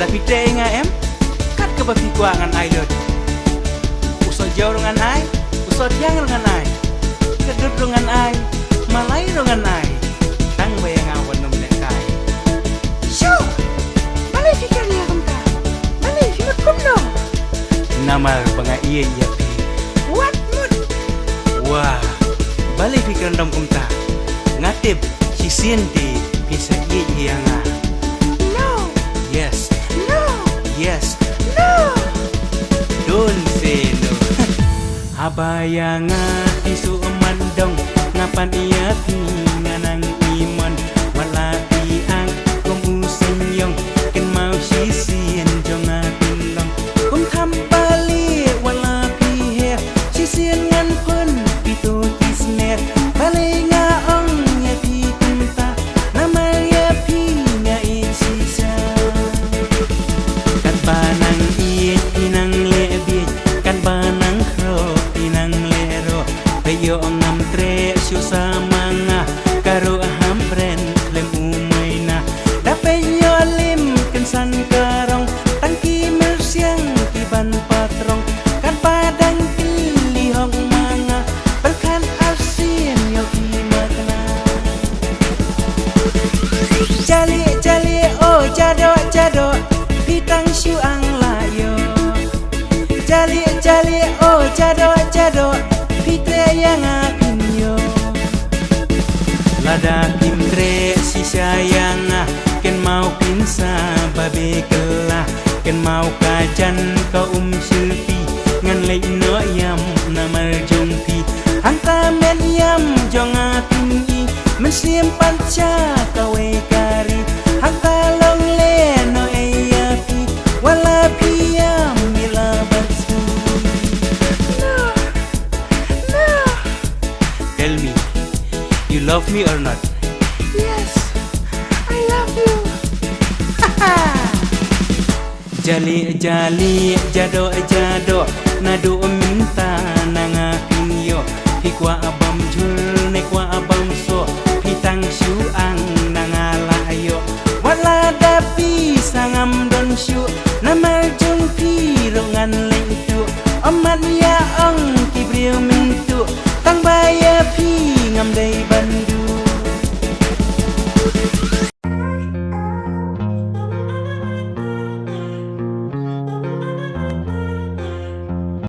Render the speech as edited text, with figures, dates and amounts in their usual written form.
Lada pite nga em kat ke bapi kuat ngan ai dot. Usah jauh dengan ai, usah tiang dengan ai. Kedut dengan ai, malai dengan ai. Tang bayang awan nom lek kai. Syo. Malai fikir dia kumta. Malai fikir kumno. Nama banga iya iya pi. What mood? Wah, balik fikir dom kumta. Ngatip si siente bisa iya iya nga. No. Yes, No. yes. No. Don't say no. Abaya nga isu mandong ngapan iya pi nganang iman walati ang kung usenyong ken mau sisien jong atinong kung thambali walati he sisien ngan pun pitu isner bali nga ong ya pi kunta nama ya pi nga isisa kat banang iet inang lebi kan banang kro inang lero peyo ngam tre susah manga karo hampren lem umay na dapat lim kensan karong tangki mersiang kiban patrong kan padang pilihong manga berkan asin yo kimakna jali jali oh jado jado pitang syuang layo jali jali oh jado jado pite yang akinyo lada kimtre si sayang ken mau pinsa babe kelah ken mau kajan ka silpi ngan lei no yam na marjungti anta men yam jong atingi mensim panca kawe kari anta long le no eyapi wala piyam mila batsu. No. No. Tell me, you love me or not? Yes. I love you. Jali jali jado jado nado minta nanga pinyo hikwa abam jul nekwa abam so hitang syuang nanga layo wala dapi sangam don syu nama